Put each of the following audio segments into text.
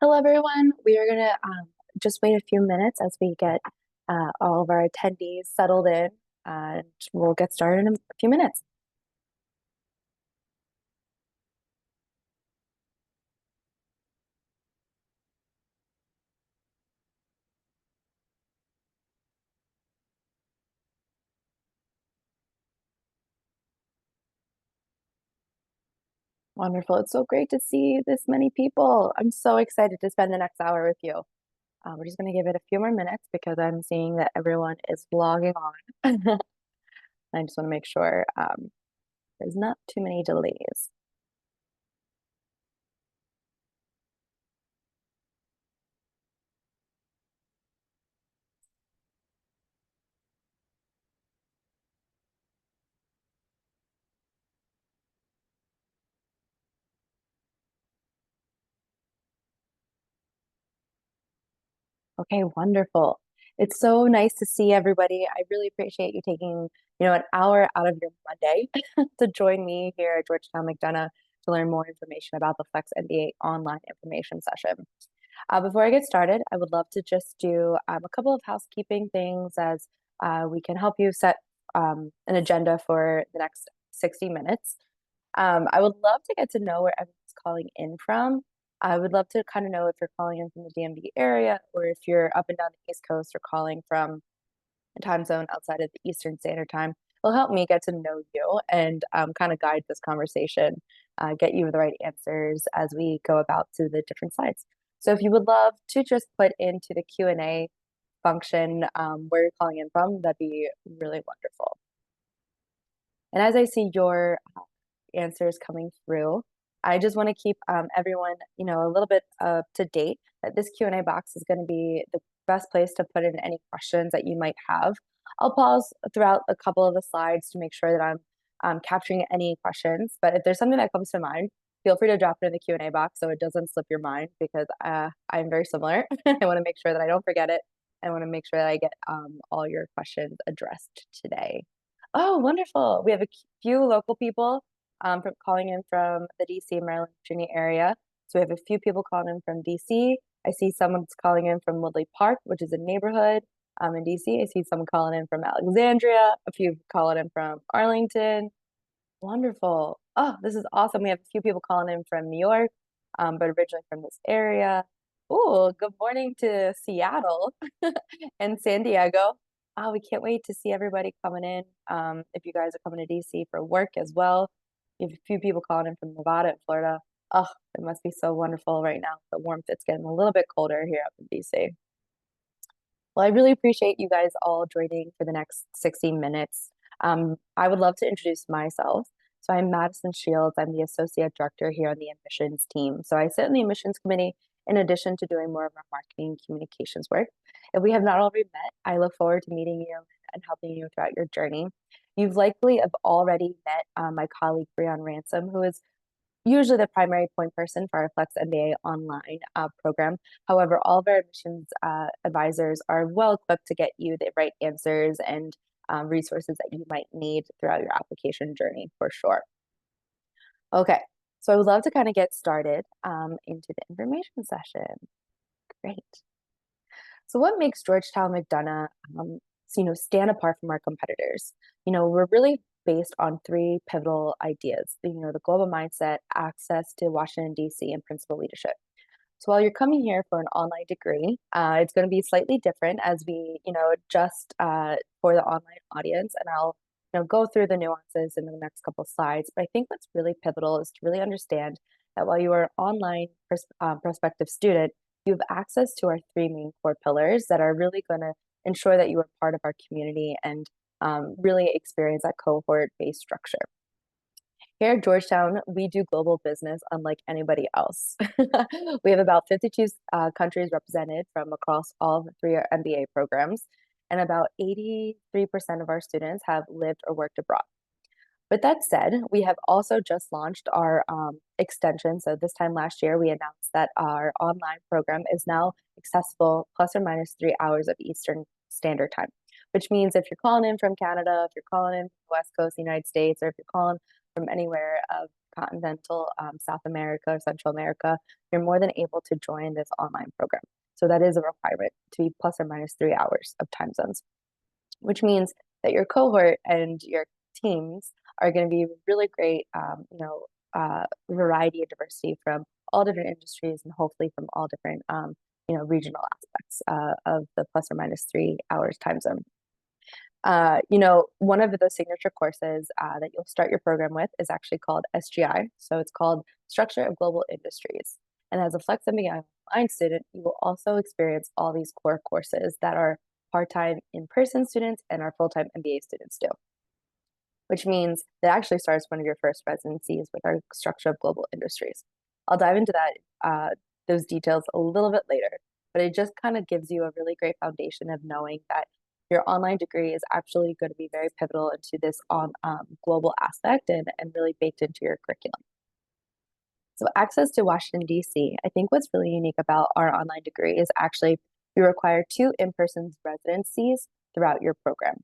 Hello, everyone. We are going to just wait a few minutes as we get all of our attendees settled in, and we'll get started in a few minutes. Wonderful. It's so great to see this many people. I'm so excited to spend the next hour with you. We're just going to give it a few more minutes because I'm seeing that everyone is logging on. I just want to make sure there's not too many delays. Okay, wonderful. It's so nice to see everybody. I really appreciate you taking, an hour out of your Monday to join me here at Georgetown McDonough to learn more information about the Flex MBA online information session. Before I get started, I would love to just do a couple of housekeeping things as we can help you set an agenda for the next 60 minutes. I would love to get to know where everyone's calling in from. I would love to kind of know if you're calling in from the DMV area or if you're up and down the East Coast or calling from a time zone outside of the Eastern Standard Time. It'll help me get to know you and kind of guide this conversation, get you the right answers as we go about to the different slides. So if you would love to just put into the Q&A function where you're calling in from, that'd be really wonderful. And as I see your answers coming through, I just want to keep everyone, a little bit up to date that this Q&A box is going to be the best place to put in any questions that you might have. I'll pause throughout a couple of the slides to make sure that I'm capturing any questions. But if there's something that comes to mind, feel free to drop it in the Q&A box so it doesn't slip your mind because I'm very similar. I want to make sure that I don't forget it. I want to make sure that I get all your questions addressed today. Oh, wonderful. We have a few local people from calling in from the DC, Maryland, Virginia area. So we have a few people calling in from DC. I see someone's calling in from Woodley Park, which is a neighborhood in DC. I see someone calling in from Alexandria, a few calling in from Arlington. Wonderful. Oh, this is awesome. We have a few people calling in from New York, but originally from this area. Oh, good morning to Seattle and San Diego. Oh, we can't wait to see everybody coming in. If you guys are coming to DC for work as well, we have a few people calling in from Nevada and Florida. Oh, it must be so wonderful right now. The warmth, it's getting a little bit colder here up in DC. Well, I really appreciate you guys all joining for the next 60 minutes. I would love to introduce myself. So I'm Madison Shields. I'm the Associate Director here on the admissions team. So I sit in the admissions committee in addition to doing more of our marketing communications work. If we have not already met, I look forward to meeting you and helping you throughout your journey. You've likely have already met my colleague, Breon Ransom, who is usually the primary point person for our Flex MBA online program. However, all of our admissions advisors are well equipped to get you the right answers and resources that you might need throughout your application journey for sure. Okay, so I would love to kind of get started into the information session. Great. So what makes Georgetown McDonough, stand apart from our competitors? We're really based on three pivotal ideas, the global mindset, access to Washington, D.C., and principal leadership. So while you're coming here for an online degree, it's going to be slightly different as we, adjust for the online audience. And I'll, go through the nuances in the next couple of slides. But I think what's really pivotal is to really understand that while you are an online prospective student, you have access to our three main core pillars that are really going to ensure that you are part of our community and really experience that cohort-based structure. Here at Georgetown, we do global business unlike anybody else. We have about 52 countries represented from across all the three MBA programs, and about 83% of our students have lived or worked abroad. With that said, we have also just launched our extension. So this time last year, we announced that our online program is now accessible plus or minus 3 hours of Eastern Standard Time, which means if you're calling in from Canada, if you're calling in from the West Coast of the United States, or if you're calling from anywhere of continental South America or Central America, you're more than able to join this online program. So that is a requirement to be plus or minus 3 hours of time zones, which means that your cohort and your teams are going to be really great, variety and diversity from all different industries and hopefully from all different, regional aspects of the plus or minus 3 hours time zone. One of the signature courses that you'll start your program with is actually called SGI. So it's called Structure of Global Industries. And as a Flex MBA online student, you will also experience all these core courses that our part-time in-person students and our full-time MBA students do, which means that actually starts one of your first residencies with our Structure of Global Industries. I'll dive into those details a little bit later, but it just kind of gives you a really great foundation of knowing that your online degree is actually going to be very pivotal into this global aspect and really baked into your curriculum. So access to Washington, D.C., I think what's really unique about our online degree is actually we require 2 in-person residencies throughout your program.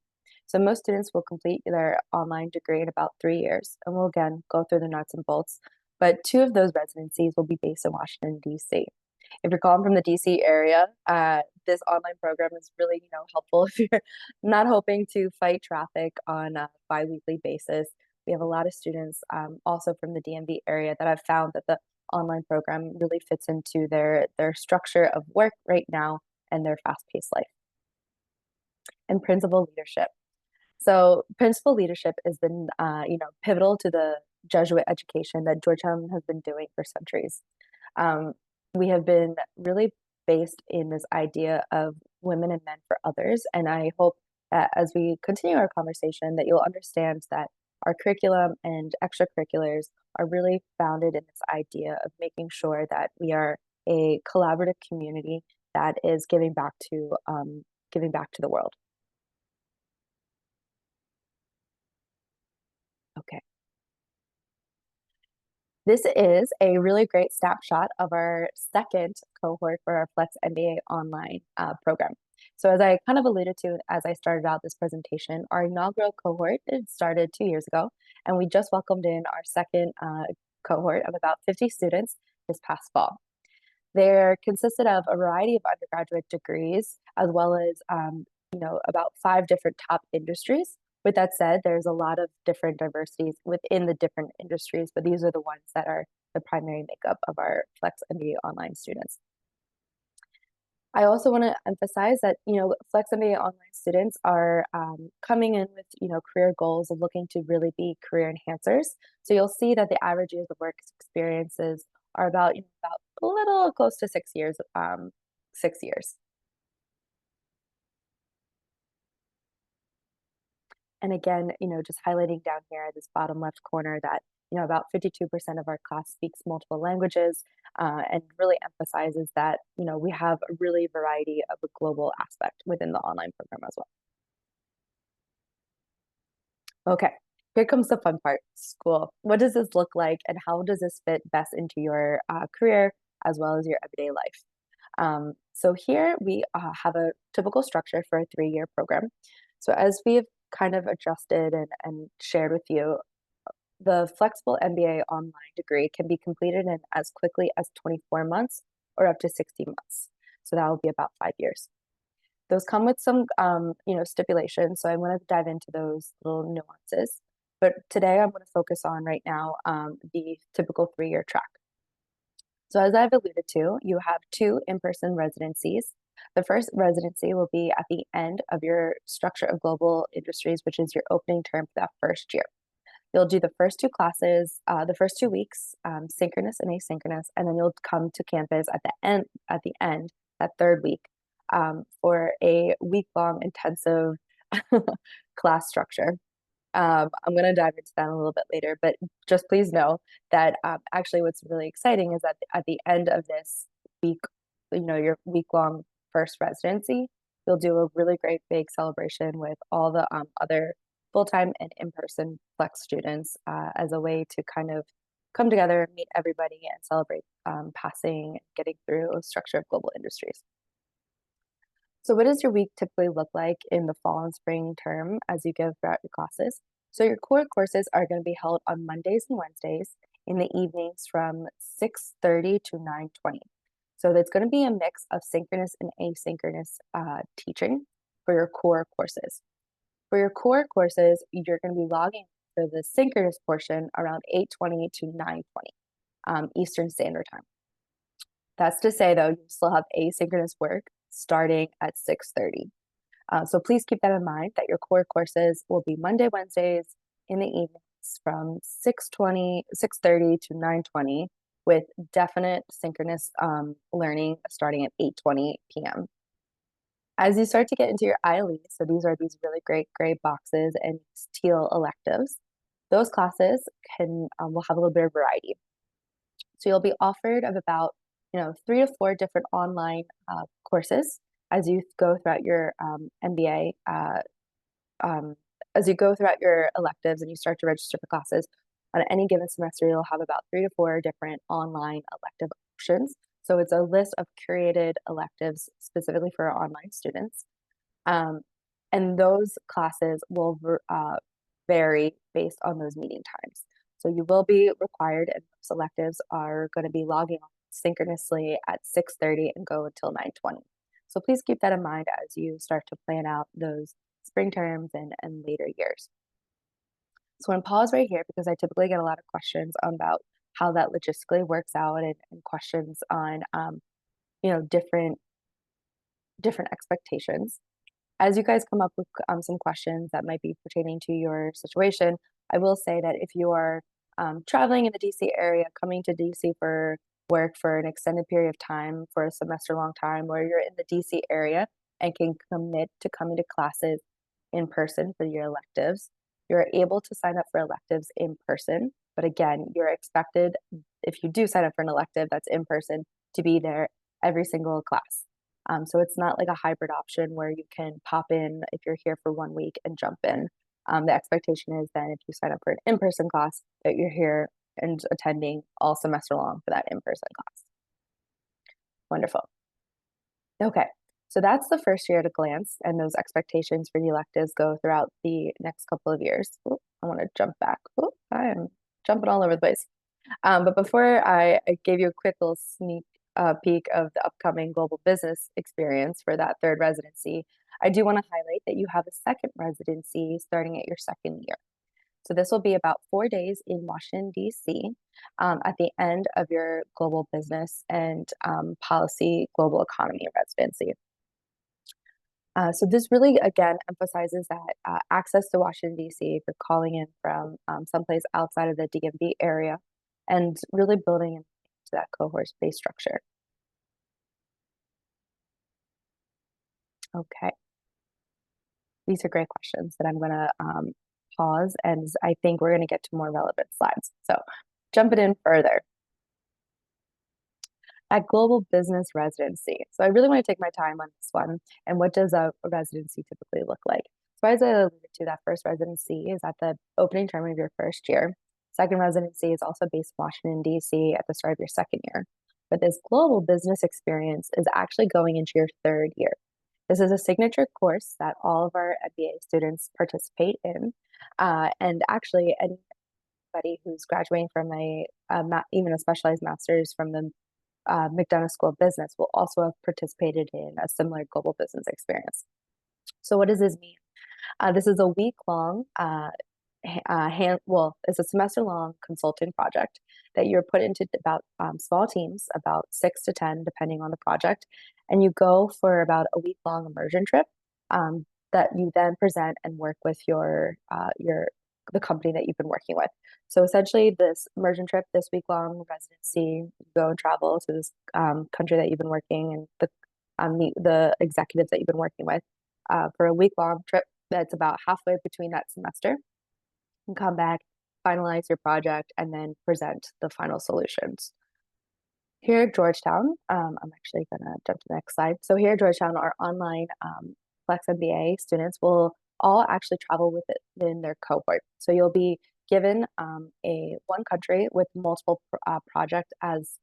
So most students will complete their online degree in about 3 years, and we'll again go through the nuts and bolts, but 2 of those residencies will be based in Washington, D.C. If you're calling from the DC area, this online program is really, helpful if you're not hoping to fight traffic on a biweekly basis. We have a lot of students also from the DMV area that I've found that the online program really fits into their structure of work right now and their fast-paced life. And principal leadership. So principal leadership has been, pivotal to the Jesuit education that Georgetown has been doing for centuries. We have been really based in this idea of women and men for others. And I hope that as we continue our conversation, that you'll understand that our curriculum and extracurriculars are really founded in this idea of making sure that we are a collaborative community that is giving back to the world. Okay. This is a really great snapshot of our second cohort for our Flex MBA online program. So as I kind of alluded to as I started out this presentation, our inaugural cohort, it started 2 years ago, and we just welcomed in our second cohort of about 50 students this past fall. They're consisted of a variety of undergraduate degrees, as well as about 5 different top industries. With that said, there's a lot of different diversities within the different industries, but these are the ones that are the primary makeup of our Flex MBA online students. I also want to emphasize that, Flex MBA online students are coming in with, career goals of looking to really be career enhancers. So you'll see that the average years of work experiences are about a little close to 6 years, 6 years. And again, just highlighting down here at this bottom left corner that, about 52% of our class speaks multiple languages, and really emphasizes that, we have a really variety of a global aspect within the online program as well. Okay, here comes the fun part, school. What does this look like and how does this fit best into your career as well as your everyday life? So here we have a typical structure for a 3-year program. So as we've kind of adjusted and shared with you, the flexible MBA online degree can be completed in as quickly as 24 months or up to 60 months. So that will be about 5 years. Those come with some, stipulations. So I want to dive into those little nuances. But today I'm going to focus on right now the typical 3-year track. So as I've alluded to, you have 2 in-person residencies. The first residency will be at the end of your Structure of Global Industries, which is your opening term for that first year. You'll do the first 2 classes, the first 2 weeks, synchronous and asynchronous, and then you'll come to campus at the end, that 3rd week, for a week-long intensive class structure. I'm going to dive into that a little bit later, but just please know that actually what's really exciting is that at the end of this week, your week-long first residency, you'll do a really great big celebration with all the other full-time and in-person Flex students as a way to kind of come together, meet everybody, and celebrate passing, getting through a Structure of Global Industries. So what does your week typically look like in the fall and spring term as you go throughout your classes? So your core courses are going to be held on Mondays and Wednesdays, in the evenings from 6:30 to 9:20. So it's going to be a mix of synchronous and asynchronous teaching for your core courses. For your core courses, you're going to be logging for the synchronous portion around 8:20 to 9:20 Eastern Standard Time. That's to say, though, you still have asynchronous work starting at 6:30. So please keep that in mind that your core courses will be Monday, Wednesdays in the evenings from 6:30 to 9:20 with definite synchronous learning starting at 8:20 p.m. As you start to get into your ILE, so these are these really great gray boxes and teal electives, those classes will have a little bit of variety. So you'll be offered of about 3 to 4 different online courses as you go throughout your MBA. As you go throughout your electives and you start to register for classes, on any given semester, you'll have about 3 to 4 different online elective options. So it's a list of curated electives specifically for our online students. And those classes will vary based on those meeting times. So you will be required, and those electives are going to be logging on synchronously at 6:30 and go until 9:20. So please keep that in mind as you start to plan out those spring terms and later years. So I'm pause right here because I typically get a lot of questions about how that logistically works out and questions on different expectations. As you guys come up with some questions that might be pertaining to your situation, I will say that if you are traveling in the DC area, coming to DC for work for an extended period of time, for a semester long time, or you're in the DC area and can commit to coming to classes in person for your electives, you're able to sign up for electives in person. But again, you're expected, if you do sign up for an elective that's in person, to be there every single class. So it's not like a hybrid option where you can pop in if you're here for 1 week and jump in. The expectation is then if you sign up for an in-person class, that you're here and attending all semester long for that in-person class. Wonderful. Okay, so that's the first year at a glance, and those expectations for the electives go throughout the next couple of years. Oop, I want to jump back. Oop, I am jumping all over the place. But before I gave you a quick little sneak peek of the upcoming global business experience for that third residency, I do want to highlight that you have a second residency starting at your second year. So this will be about 4 days in Washington, D.C. At the end of your global business and policy global economy residency. So this really, again, emphasizes that access to Washington, D.C., if you're calling in from someplace outside of the DMV area, and really building into that cohort-based structure. Okay. These are great questions that I'm going to pause, and I think we're going to get to more relevant slides. So jumping in further. At global business residency. So I really want to take my time on this one. And what does a residency typically look like? So as I alluded to, that first residency is at the opening term of your first year. Second residency is also based in Washington, D.C. at the start of your second year. But this global business experience is actually going into your third year. This is a signature course that all of our MBA students participate in. And actually, anybody who's graduating from even a specialized master's from the McDonough School of Business will also have participated in a similar global business experience. So what does this mean? This is a week-long, it's a semester-long consulting project that you're put into about small teams, about 6 to 10, depending on the project, and you go for about a week-long immersion trip that you then present and work with the company that you've been working with. So essentially, this immersion trip, this week-long residency, you go and travel to this country that you've been working and meet the executives that you've been working with for a week-long trip that's about halfway between that semester, and come back, finalize your project, and then present the final solutions. Here at Georgetown, I'm actually going to jump to the next slide. So here at Georgetown, our online Flex MBA students will all actually travel within their cohort. So you'll be given one country with multiple project as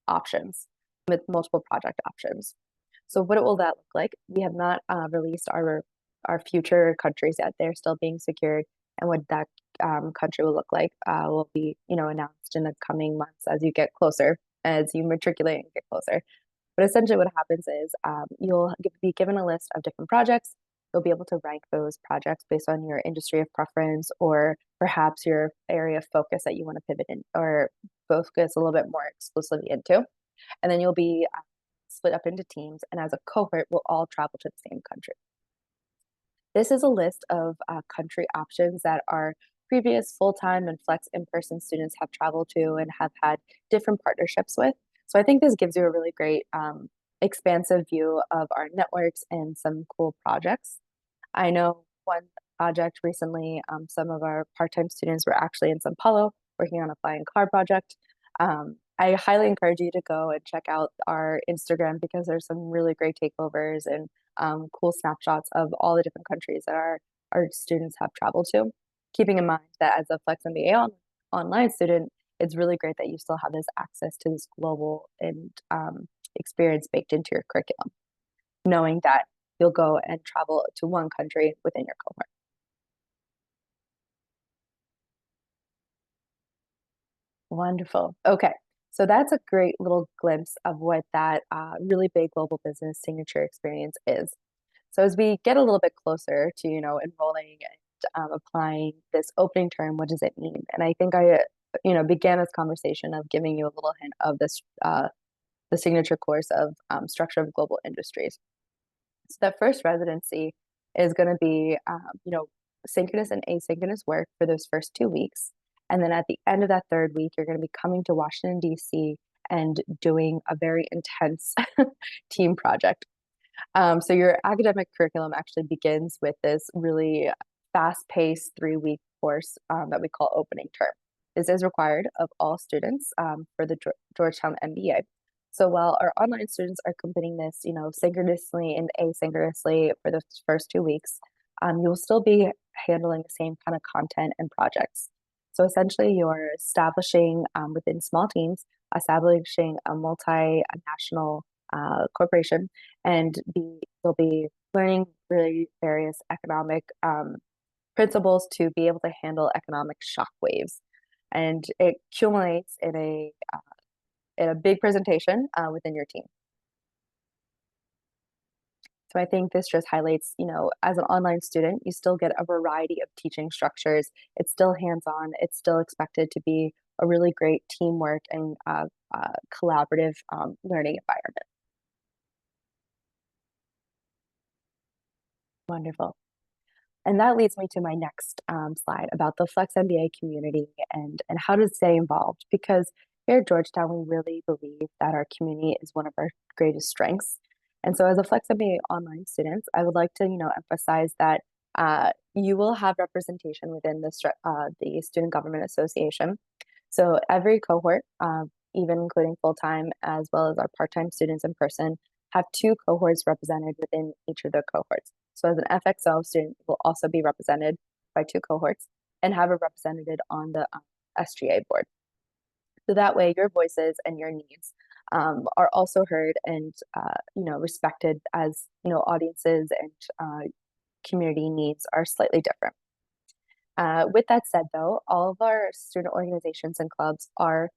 options, with multiple project options. So what will that look like? We have not released our future countries yet. They're still being secured. And what that country will look like will be, announced in the coming months as you get closer, as you matriculate and get closer. But essentially, what happens is you'll be given a list of different projects. You'll be able to rank those projects based on your industry of preference or perhaps your area of focus that you want to pivot in or focus a little bit more exclusively into. And then you'll be split up into teams. And as a cohort, we'll all travel to the same country. This is a list of country options that our previous full-time and flex in-person students have traveled to and have had different partnerships with. So I think this gives you a really great expansive view of our networks and some cool projects. I know one project recently, some of our part-time students were actually in Sao Paulo working on a flying car project. I highly encourage you to go and check out our Instagram because there's some really great takeovers and cool snapshots of all the different countries that our students have traveled to. Keeping in mind that as a Flex MBA online student, it's really great that you still have this access to this global and experience baked into your curriculum, knowing that you'll go and travel to one country within your cohort. Wonderful. Okay. So that's a great little glimpse of what that really big global business signature experience is. So as we get a little bit closer to, enrolling and applying this opening term, what does it mean? And I think began this conversation of giving you a little hint of this, the signature course of Structure of Global Industries. So that first residency is going to be, synchronous and asynchronous work for those first 2 weeks. And then at the end of that third week, you're going to be coming to Washington, D.C. and doing a very intense team project. So your academic curriculum actually begins with this really fast-paced 3-week course that we call opening term. This is required of all students for the Georgetown MBA. So while our online students are completing this, synchronously and asynchronously for the first 2 weeks, you'll still be handling the same kind of content and projects. So essentially, you're establishing within small teams, establishing a multinational corporation, and you'll be learning really various economic principles to be able to handle economic shock waves. And it accumulates in a big presentation within your team. So I think this just highlights, as an online student, you still get a variety of teaching structures. It's still hands-on. It's still expected to be a really great teamwork and collaborative learning environment. Wonderful. And that leads me to my next slide about the Flex MBA community and how to stay involved. Because here at Georgetown, we really believe that our community is one of our greatest strengths. And so as a Flex MBA online students, I would like to, emphasize that you will have representation within the Student Government Association. So every cohort, even including full-time as well as our part-time students in person, have 2 cohorts represented within each of the cohorts. So as an FXO student, will also be represented by 2 cohorts and have a represented on the SGA board. So that way your voices and your needs are also heard and, respected as, audiences and community needs are slightly different. With that said, though, all of our student organizations and clubs are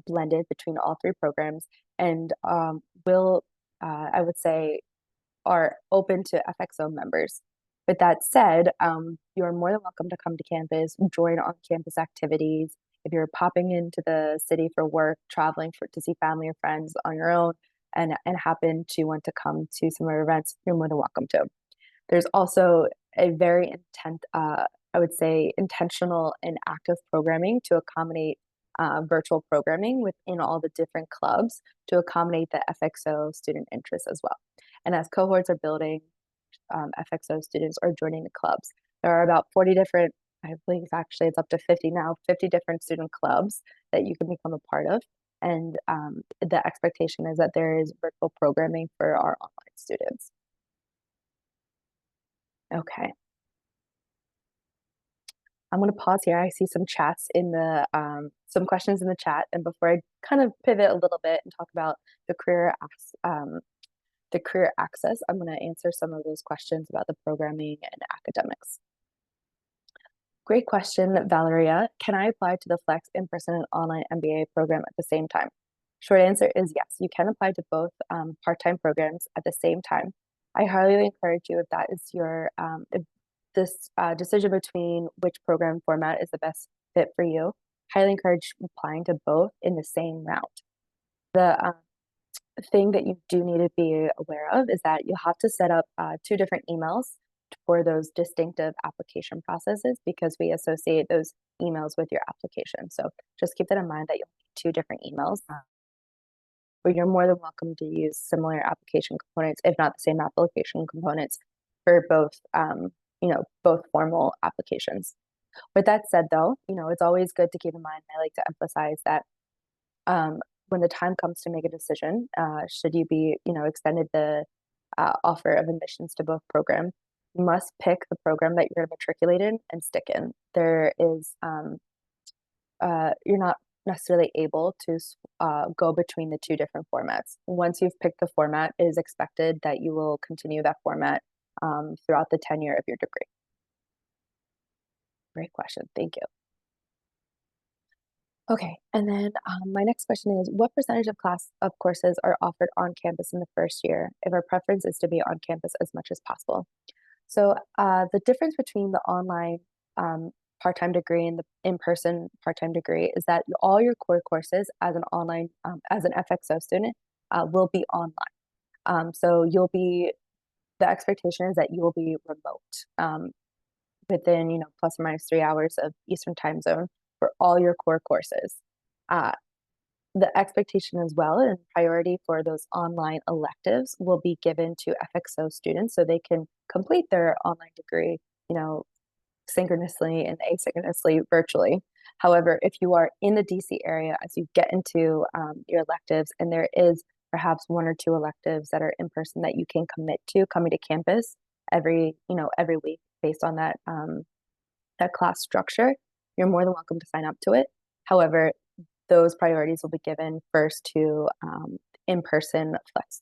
blended between all 3 programs and I would say, are open to FXO members. With that said, you're more than welcome to come to campus, join on campus activities. If you're popping into the city for work, traveling to see family or friends on your own, and happen to want to come to some of our events, you're more than welcome to. There's also a very I would say, intentional and active programming to accommodate virtual programming within all the different clubs to accommodate the FXO student interests as well. And as cohorts are building, FXO students are joining the clubs. There are about 40 different, I believe actually it's up to 50 now, 50 different student clubs that you can become a part of. And the expectation is that there is virtual programming for our online students. Okay. I'm going to pause here. I see some chats in some questions in the chat. And before I kind of pivot a little bit and talk about the career access, I'm going to answer some of those questions about the programming and academics. Great question, Valeria. Can I apply to the Flex in-person and online MBA program at the same time? Short answer is yes. You can apply to both part-time programs at the same time. I highly encourage you if that is if this decision between which program format is the best fit for you, highly encourage applying to both in the same round. The thing that you do need to be aware of is that you'll have to set up two different emails for those distinctive application processes because we associate those emails with your application. So just keep that in mind that you'll need two different emails. But you're more than welcome to use similar application components, if not the same application components, for both formal applications. With that said, though, it's always good to keep in mind. I like to emphasize that when the time comes to make a decision, should you be, extended the offer of admissions to both programs, you must pick the program that you're going to matriculate in and stick in. You're not necessarily able to go between the two different formats. Once you've picked the format, it is expected that you will continue that format throughout the tenure of your degree. Great question. Thank you. Okay, and then my next question is, what percentage of courses are offered on campus in the first year if our preference is to be on campus as much as possible? So the difference between the online part-time degree and the in-person part-time degree is that all your core courses as an FXO student will be online. So the expectation is that you will be remote within, plus or minus 3 hours of Eastern time zone for all your core courses. Uh, the expectation as well and priority for those online electives will be given to FXO students so they can complete their online degree, synchronously and asynchronously virtually. However, if you are in the DC area as you get into your electives and there is perhaps one or two electives that are in person that you can commit to coming to campus every week based on that class structure, you're more than welcome to sign up to it. However, those priorities will be given first to in-person flex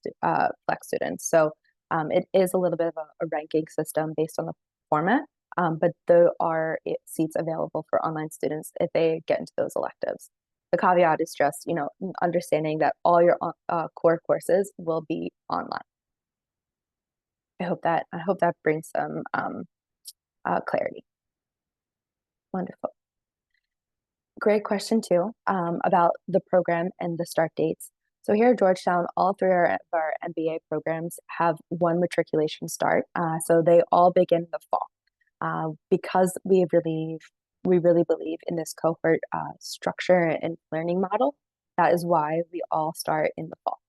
students. So it is a little bit of a ranking system based on the format, but there are seats available for online students if they get into those electives. The caveat is just, understanding that all your core courses will be online. I hope that brings some clarity. Wonderful. Great question too, about the program and the start dates. So here at Georgetown, all three of our MBA programs have one matriculation start. So they all begin in the fall. Because we really believe in this cohort structure and learning model, that is why we all start in the fall.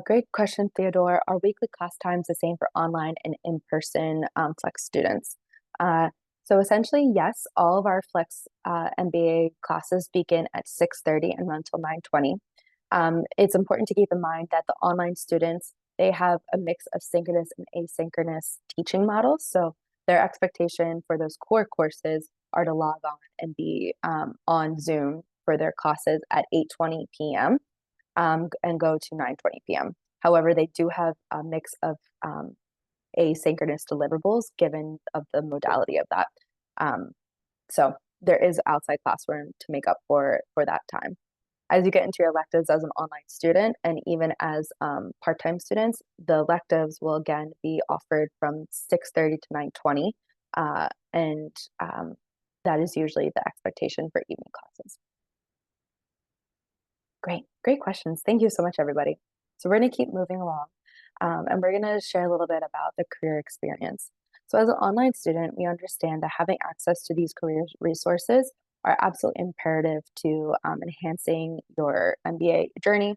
Great question, Theodore. Are weekly class times the same for online and in-person flex students? So essentially, yes, all of our flex MBA classes begin at 6:30 and run until 9:20. It's important to keep in mind that the online students, they have a mix of synchronous and asynchronous teaching models. So their expectation for those core courses are to log on and be on Zoom for their classes at 8:20 p.m. And go to 9:20 p.m. However, they do have a mix of asynchronous deliverables given of the modality of that. So there is outside classroom to make up for that time. As you get into your electives as an online student and even as part-time students, the electives will again be offered from 6:30 to 9:20. And that is usually the expectation for evening classes. Great questions. Thank you so much, everybody. So we're going to keep moving along, and we're going to share a little bit about the career experience. So as an online student, we understand that having access to these career resources are absolutely imperative to enhancing your MBA journey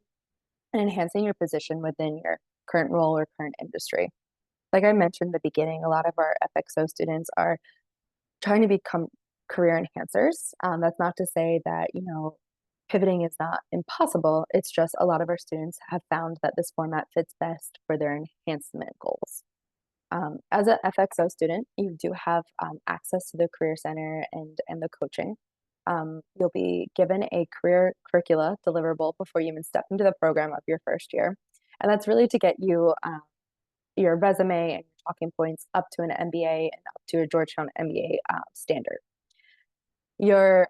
and enhancing your position within your current role or current industry. Like I mentioned in the beginning, a lot of our FXO students are trying to become career enhancers. That's not to say that, pivoting is not impossible. It's just a lot of our students have found that this format fits best for their enhancement goals. As an FXO student, you do have access to the Career Center and the coaching. You'll be given a career curricula deliverable before you even step into the program of your first year. And that's really to get you your resume and your talking points up to an MBA and up to a Georgetown MBA standard. Your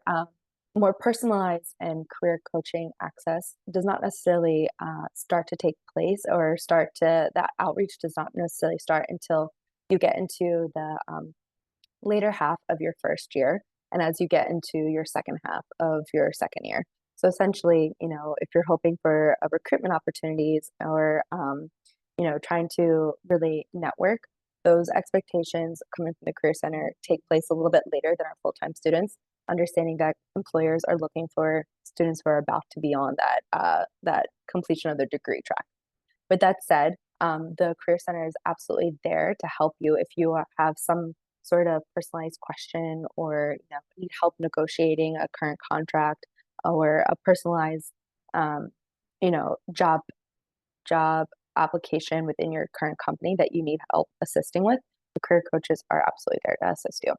more personalized and career coaching access does not necessarily start to take place, or that outreach does not necessarily start until you get into the later half of your first year and as you get into your second half of your second year. So essentially, if you're hoping for recruitment opportunities or, trying to really network, those expectations coming from the Career Center take place a little bit later than our full-time students, understanding that employers are looking for students who are about to be on that completion of their degree track. With that said, the Career Center is absolutely there to help you if you have some sort of personalized question, or need help negotiating a current contract, or a personalized um, job application within your current company that you need help assisting with. The career coaches are absolutely there to assist you.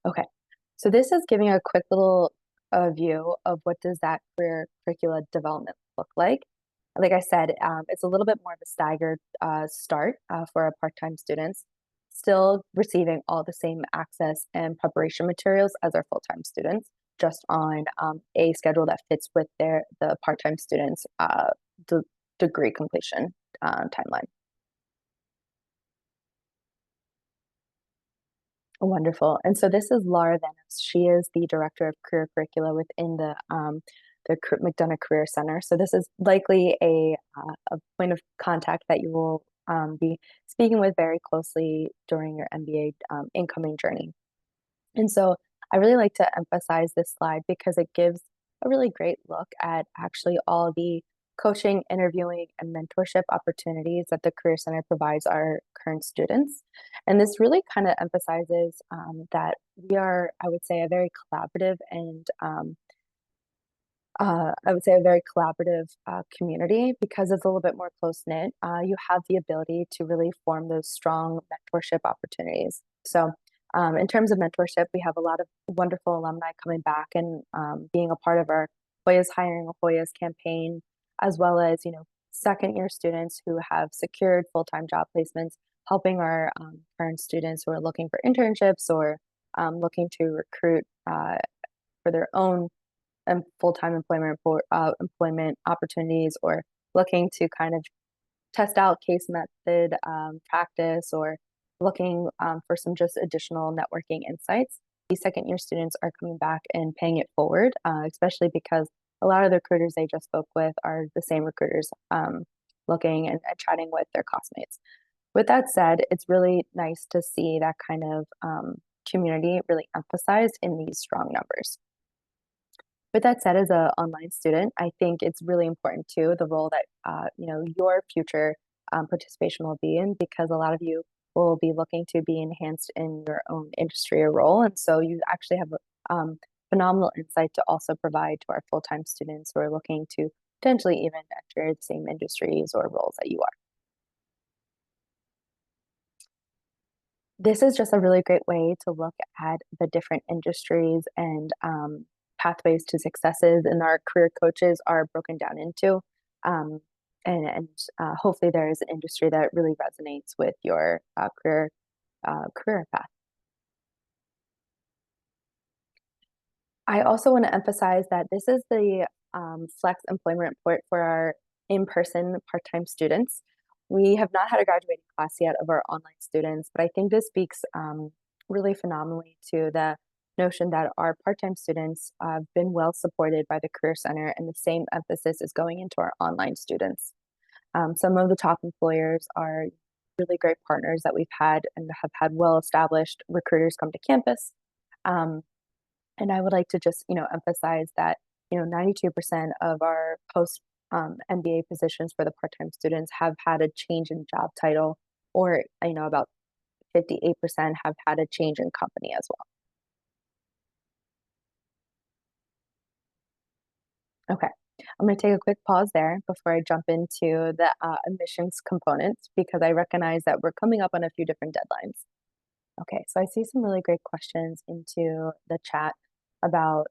Okay, so this is giving a quick little view of what does that career curricula development look like. Like I said, it's a little bit more of a staggered start for our part-time students, still receiving all the same access and preparation materials as our full-time students, just on a schedule that fits with the part-time students' degree completion timeline. Wonderful. And so this is Laura Venice. She is the director of career curricula within the McDonough Career Center. So this is likely a point of contact that you will be speaking with very closely during your MBA incoming journey. And so I really like to emphasize this slide because it gives a really great look at actually all the coaching, interviewing, and mentorship opportunities that the Career Center provides our current students. And this really kind of emphasizes that we are, I would say, a very collaborative and I would say a very collaborative community because it's a little bit more close knit. You have the ability to really form those strong mentorship opportunities. So, in terms of mentorship, we have a lot of wonderful alumni coming back and being a part of our Hoyas Hiring Hoyas campaign, as well as second year students who have secured full time job placements, helping our current students who are looking for internships or looking to recruit for their own and full-time employment opportunities, or looking to kind of test out case method practice, or looking for some just additional networking insights. These second year students are coming back and paying it forward, especially because a lot of the recruiters they just spoke with are the same recruiters looking and chatting with their classmates. With that said, it's really nice to see that kind of community really emphasized in these strong numbers. With that said, as an online student, I think it's really important too, the role that your future participation will be in, because a lot of you will be looking to be enhanced in your own industry or role. And so you actually have phenomenal insight to also provide to our full-time students who are looking to potentially even enter the same industries or roles that you are. This is just a really great way to look at the different industries and pathways to successes, and our career coaches are broken down into. Um, and hopefully there is an industry that really resonates with your career path. I also want to emphasize that this is the flex employment report for our in-person part-time students. We have not had a graduating class yet of our online students, but I think this speaks really phenomenally to the notion that our part-time students have been well supported by the Career Center, and the same emphasis is going into our online students. Some of the top employers are really great partners that we've had and have had well-established recruiters come to campus. Um, and I would like to just, emphasize that, 92% of our post MBA positions for the part-time students have had a change in job title, or, about 58% have had a change in company as well. Okay. I'm going to take a quick pause there before I jump into the admissions components, because I recognize that we're coming up on a few different deadlines. Okay, so I see some really great questions into the chat about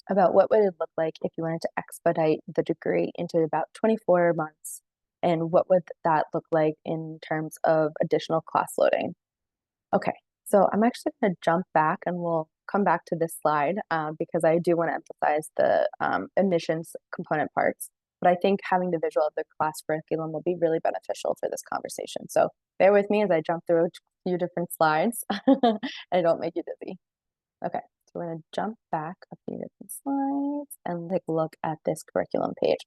what would it look like if you wanted to expedite the degree into about 24 months and what would that look like in terms of additional class loading? Okay, so I'm actually going to jump back and we'll come back to this slide because I do want to emphasize the admissions component parts. But I think having the visual of the class curriculum will be really beneficial for this conversation. So bear with me as I jump through a few different slides and I don't make you dizzy. Okay, so we're going to jump back a few different slides and take a look at this curriculum page.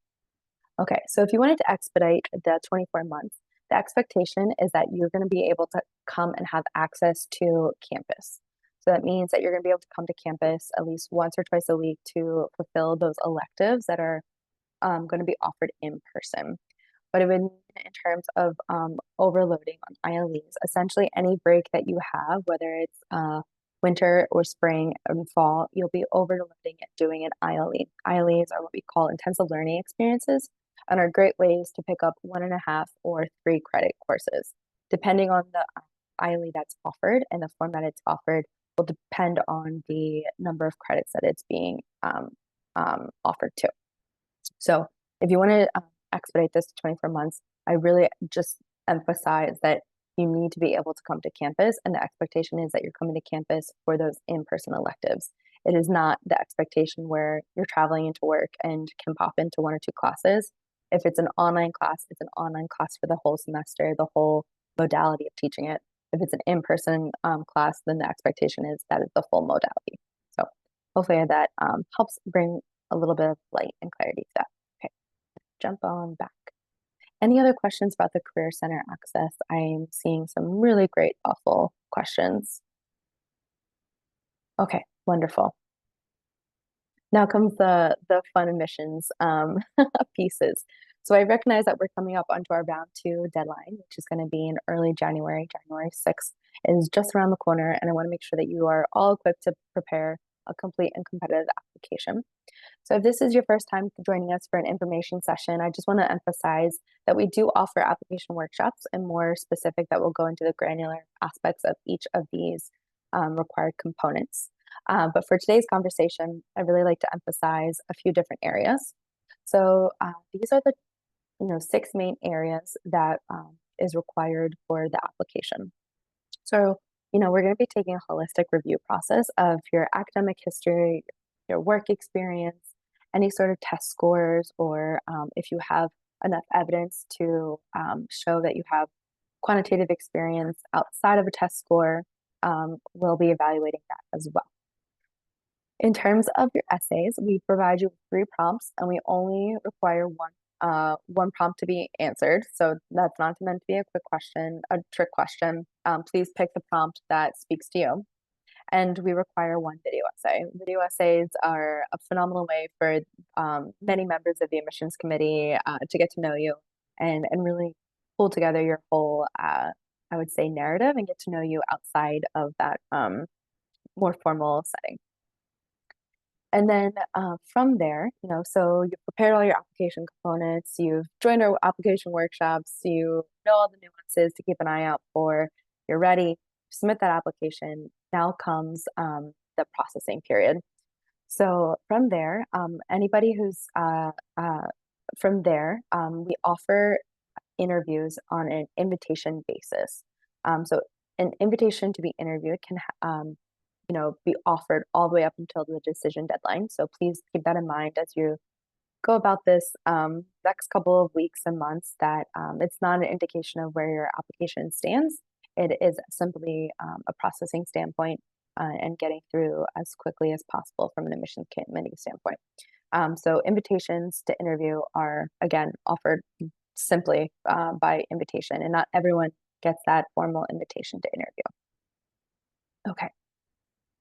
Okay, so if you wanted to expedite the 24 months, the expectation is that you're going to be able to come and have access to campus. So that means that you're going to be able to come to campus at least once or twice a week to fulfill those electives that are going to be offered in person. But it would mean in terms of overloading on ILEs, essentially any break that you have, whether it's winter or spring and fall, you'll be overloading it doing an ILE. ILEs are what we call intensive learning experiences and are great ways to pick up 1.5 or 3 credit courses. Depending on the ILE that's offered and the format it's offered will depend on the number of credits that it's being offered to. So if you want to expedite this to 24 months, I really just emphasize that you need to be able to come to campus, and the expectation is that you're coming to campus for those in-person electives. It is not the expectation where you're traveling into work and can pop into 1 or 2 classes. If it's an online class, it's an online class for the whole semester, the whole modality of teaching it. If it's an in-person class, then the expectation is that it's the full modality. So hopefully that helps bring a little bit of light and clarity to that. Okay, jump on back. Any other questions about the Career Center access? I'm seeing some really great, thoughtful questions. Okay, wonderful. Now comes the fun admissions pieces. So I recognize that we're coming up onto our round 2 deadline, which is going to be in early January. January 6th is just around the corner, and I want to make sure that you are all equipped to prepare a complete and competitive application. So if this is your first time joining us for an information session, I just want to emphasize that we do offer application workshops and more specific that will go into the granular aspects of each of these required components. But for today's conversation, I really like to emphasize a few different areas. So these are the 6 main areas that is required for the application. So we're going to be taking a holistic review process of your academic history, your work experience, any sort of test scores, or if you have enough evidence to show that you have quantitative experience outside of a test score, we'll be evaluating that as well. In terms of your essays, we provide you with 3 prompts, and we only require one prompt to be answered. So that's not meant to be a quick question, a trick question. Please pick the prompt that speaks to you. And we require 1 video essay. Video essays are a phenomenal way for many members of the admissions committee to get to know you and really pull together your whole, I would say, narrative and get to know you outside of that more formal setting. And then from there, so you've prepared all your application components, you've joined our application workshops, you know all the nuances to keep an eye out for, you're ready, submit that application. Now comes the processing period. So from there, anybody who's from there, we offer interviews on an invitation basis. So an invitation to be interviewed can be offered all the way up until the decision deadline. So please keep that in mind as you go about this next couple of weeks and months, that it's not an indication of where your application stands. It is simply a processing standpoint and getting through as quickly as possible from an admissions committee standpoint. So invitations to interview are, again, offered simply by invitation, and not everyone gets that formal invitation to interview. Okay.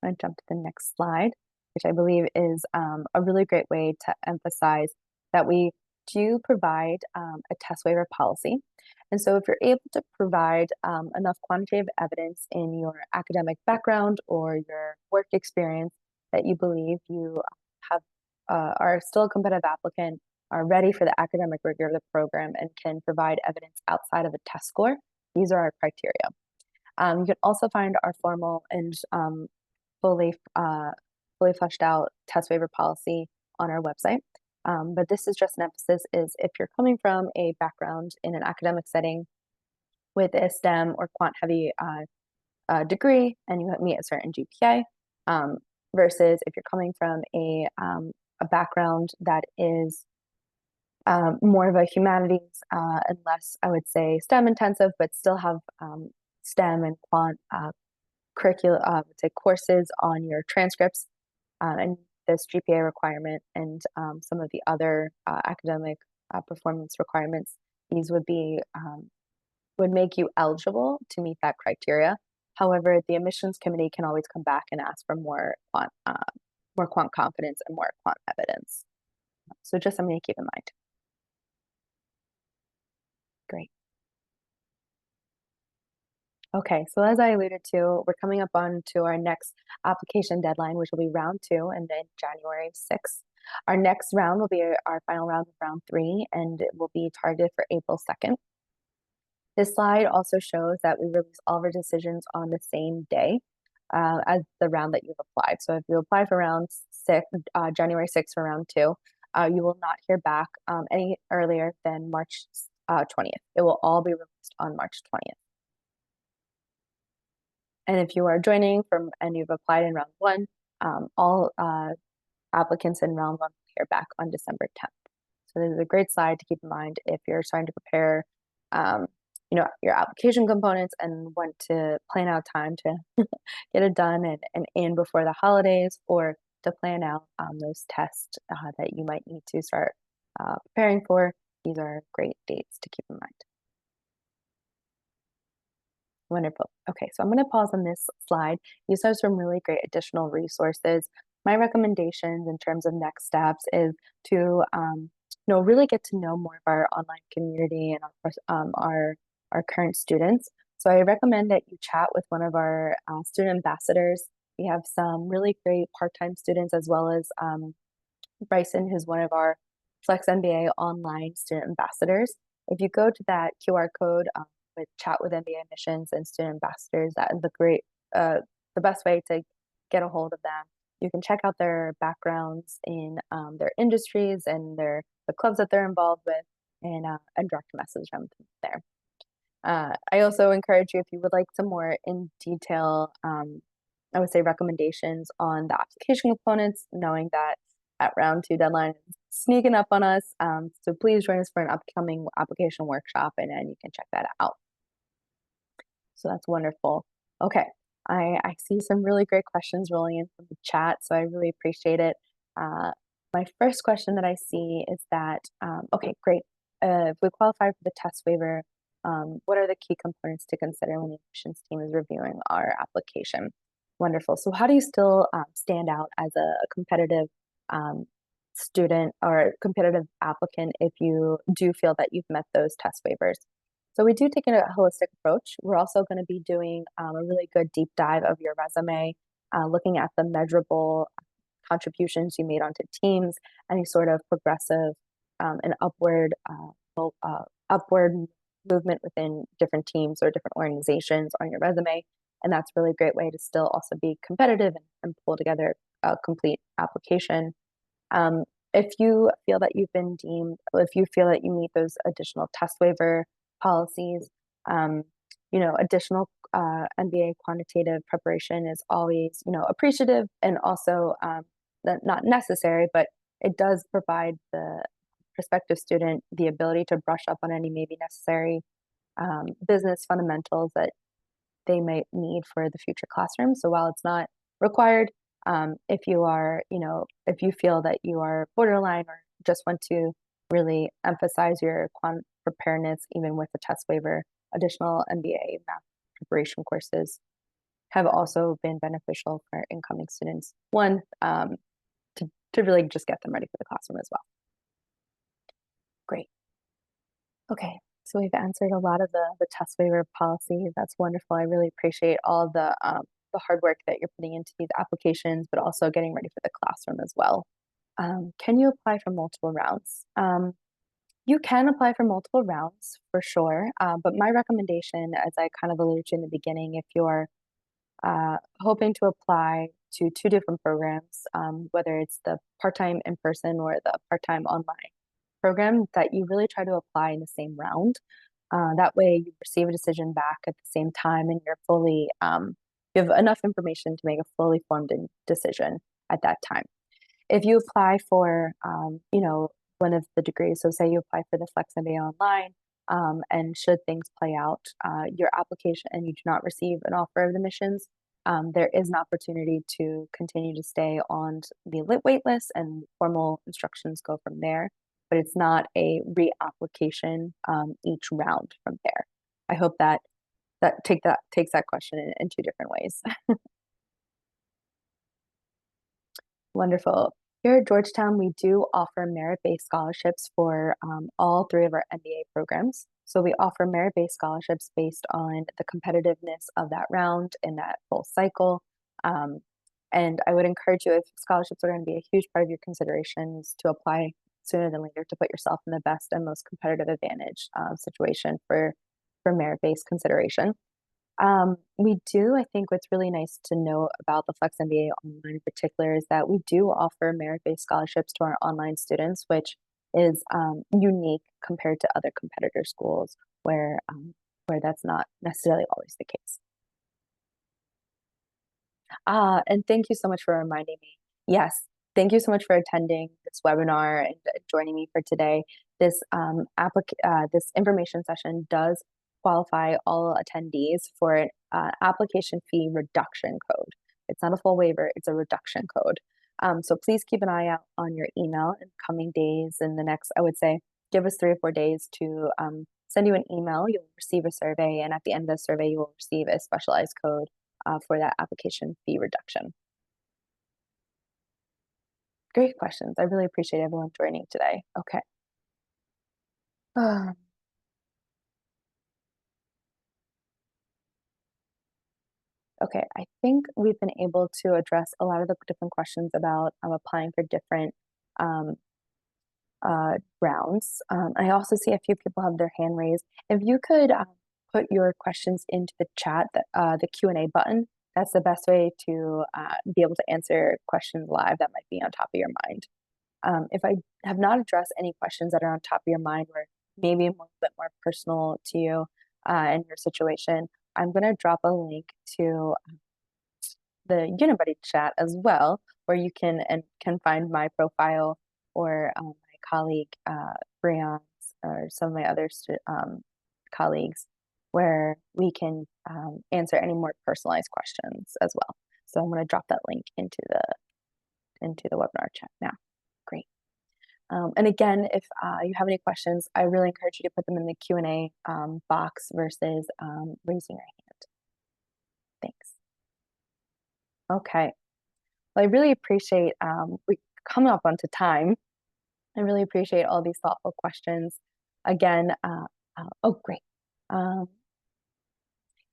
I'm going to jump to the next slide, which I believe is a really great way to emphasize that we do provide a test waiver policy. And so if you're able to provide enough quantitative evidence in your academic background or your work experience that you believe you have are still a competitive applicant, are ready for the academic rigor of the program, and can provide evidence outside of a test score, these are our criteria. You can also find our formal and fully fleshed out test waiver policy on our website. But this is just an emphasis is if you're coming from a background in an academic setting with a STEM or quant heavy degree and you meet a certain GPA, versus if you're coming from a background that is more of a humanities and less, I would say, STEM intensive, but still have STEM and quant curricula, let's say courses on your transcripts, and this GPA requirement and some of the other academic performance requirements. These would make you eligible to meet that criteria. However, the admissions committee can always come back and ask for more quant confidence and more quant evidence. So just something to keep in mind. Great. Okay, so as I alluded to, we're coming up on to our next application deadline, which will be round 2, and then January 6th. Our next round will be our final round of round 3, and it will be targeted for April 2nd. This slide also shows that we release all of our decisions on the same day as the round that you've applied. So if you apply for round 6, January 6th for round 2, you will not hear back any earlier than March 20th. It will all be released on March 20th. And if you are joining and you've applied in round 1, all applicants in round 1 will hear back on December 10th. So this is a great slide to keep in mind if you're starting to prepare your application components and want to plan out time to get it done and in before the holidays, or to plan out those tests that you might need to start preparing for. These are great dates to keep in mind. Wonderful. Okay, so I'm going to pause on this slide. These are some really great additional resources. My recommendations in terms of next steps is to really get to know more of our online community and our current students. So I recommend that you chat with one of our student ambassadors. We have some really great part-time students, as well as Bryson, who's one of our Flex MBA online student ambassadors. If you go to that QR code with chat with MBA admissions and student ambassadors, that is the best way to get a hold of them. You can check out their backgrounds in their industries and the clubs that they're involved with, and direct message them there. I also encourage you, if you would like some more in detail, I would say recommendations on the application components, knowing that at round 2 deadline is sneaking up on us. So please join us for an upcoming application workshop, and then you can check that out. So that's wonderful. Okay, I see some really great questions rolling in from the chat, so I really appreciate it. My first question that I see is that, okay, great. If we qualify for the test waiver, what are the key components to consider when the admissions team is reviewing our application? Wonderful. So how do you still stand out as a competitive student or competitive applicant if you do feel that you've met those test waivers? So we do take a holistic approach. We're also going to be doing a really good deep dive of your resume, looking at the measurable contributions you made onto teams, any sort of progressive and upward movement within different teams or different organizations on your resume. And that's a really great way to still also be competitive and pull together a complete application. If you feel that if you feel that you meet those additional test waiver policies, additional MBA quantitative preparation is always, appreciative, and also not necessary, but it does provide the prospective student the ability to brush up on any maybe necessary business fundamentals that they might need for the future classroom. So while it's not required, if you feel that you are borderline or just want to really emphasize your quant preparedness, even with the test waiver, additional MBA math preparation courses have also been beneficial for incoming students. One, to really just get them ready for the classroom as well. Great. Okay, so we've answered a lot of the test waiver policy. That's wonderful. I really appreciate all the hard work that you're putting into these applications, but also getting ready for the classroom as well. Can you apply for multiple rounds? You can apply for multiple rounds for sure, but my recommendation, as I kind of alluded to in the beginning, if you're hoping to apply to two different programs, whether it's the part-time in person or the part-time online program, that you really try to apply in the same round. That way you receive a decision back at the same time and you have enough information to make a fully formed decision at that time. If you apply for, one of the degrees, so say you apply for the Flex MBA online, and should things play out, your application and you do not receive an offer of admissions, there is an opportunity to continue to stay on the lit wait list and formal instructions go from there. But it's not a reapplication each round from there. I hope that takes that question in two different ways. Wonderful. Here at Georgetown, we do offer merit-based scholarships for all three of our MBA programs. So we offer merit-based scholarships based on the competitiveness of that round and that full cycle. Um, and I would encourage you, if scholarships are going to be a huge part of your considerations, to apply sooner than later to put yourself in the best and most competitive advantage situation for merit-based consideration. We do, I think what's really nice to know about the Flex MBA online in particular is that we do offer merit-based scholarships to our online students, which is unique compared to other competitor schools where that's not necessarily always the case. And thank you so much for reminding me. Yes, thank you so much for attending this webinar and joining me for today. This information session does qualify all attendees for an application fee reduction code. It's not a full waiver, it's a reduction code. So please keep an eye out on your email in coming days. In the next, I would say, give us 3 or 4 days to send you an email. You'll receive a survey, and at the end of the survey, you will receive a specialized code for that application fee reduction. Great questions. I really appreciate everyone joining today. Okay. Okay, I think we've been able to address a lot of the different questions about applying for different um, rounds. I also see a few people have their hand raised. If you could put your questions into the chat, the Q&A button, that's the best way to be able to answer questions live that might be on top of your mind. If I have not addressed any questions that are on top of your mind or maybe a little bit more personal to you and your situation, I'm going to drop a link to the Unibuddy chat as well, where you can find my profile or my colleague Brian's or some of my other colleagues, where we can answer any more personalized questions as well. So I'm going to drop that link into the webinar chat now. Great. And again, if you have any questions, I really encourage you to put them in the Q&A box versus raising your hand. Thanks. Okay. Well, I really appreciate we coming up onto time. I really appreciate all these thoughtful questions. Again, oh, great.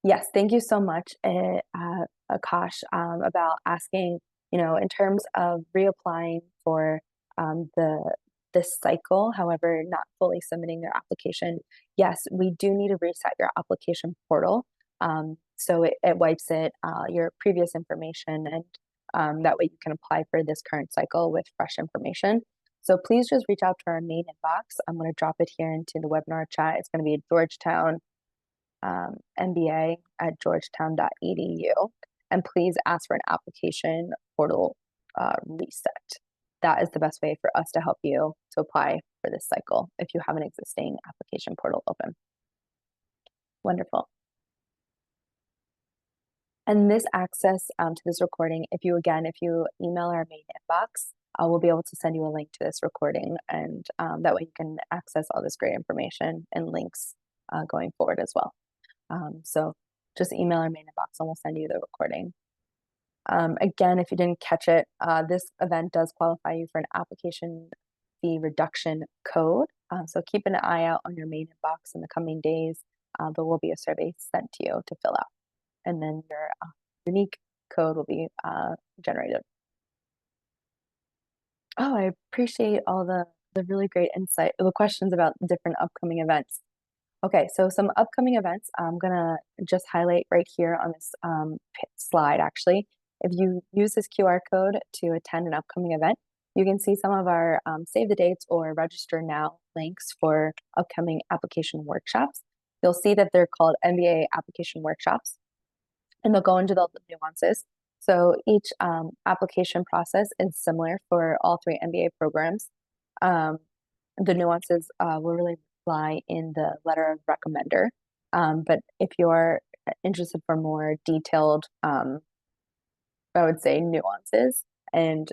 Yes, thank you so much, Akash, about asking, in terms of reapplying for this cycle, however, not fully submitting their application. Yes, we do need to reset your application portal. So it wipes your previous information, and that way you can apply for this current cycle with fresh information. So please just reach out to our main inbox. I'm going to drop it here into the webinar chat. It's going to be Georgetown MBA at georgetown.edu. And please ask for an application portal reset. That is the best way for us to help you to apply for this cycle if you have an existing application portal open. Wonderful. And this access to this recording, if you email our main inbox, we'll be able to send you a link to this recording, and that way you can access all this great information and links going forward as well. So just email our main inbox and we'll send you the recording. Again, if you didn't catch it, this event does qualify you for an application fee reduction code. So keep an eye out on your main inbox in the coming days. There will be a survey sent to you to fill out, and then your unique code will be generated. Oh, I appreciate all the really great insight, the questions about different upcoming events. Okay, so some upcoming events I'm gonna just highlight right here on this slide, actually. If you use this QR code to attend an upcoming event, you can see some of our save the dates or register now links for upcoming application workshops. You'll see that they're called MBA application workshops, and they'll go into the nuances. So each application process is similar for all three MBA programs. Um, the nuances will really lie in the letter of recommender. But if you're interested for more detailed, I would say nuances and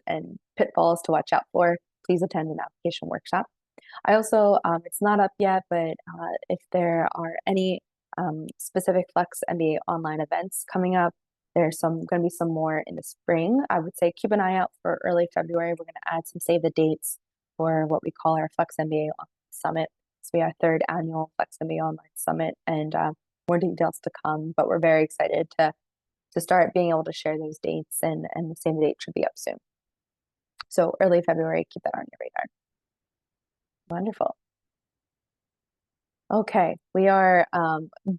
pitfalls to watch out for, please attend an application workshop. I also, it's not up yet, but if there are any specific Flex MBA online events coming up, there's going to be some more in the spring. I would say keep an eye out for early February. We're going to add some save the dates for what we call our Flex MBA Summit. So we have our third annual Flex MBA Online Summit, and more details to come. But we're very excited to start being able to share those dates, and the save the date should be up soon. So early February, keep that on your radar. Wonderful. Okay, we are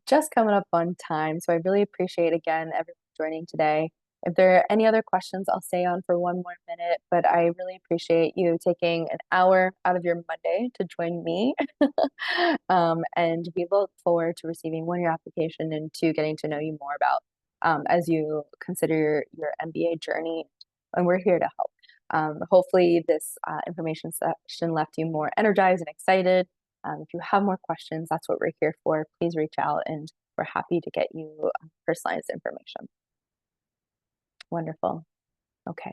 just coming up on time, so I really appreciate again everyone joining today. If there are any other questions, I'll stay on for one more minute, but I really appreciate you taking an hour out of your Monday to join me. And we look forward to receiving one, your application, and two, getting to know you more about as you consider your MBA journey, and we're here to help. Hopefully, this information session left you more energized and excited. If you have more questions, that's what we're here for. Please reach out, and we're happy to get you personalized information. Wonderful. Okay.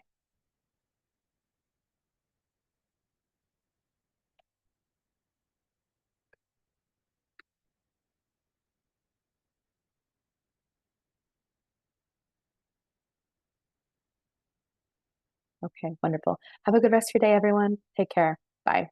Okay. Wonderful. Have a good rest of your day, everyone. Take care. Bye.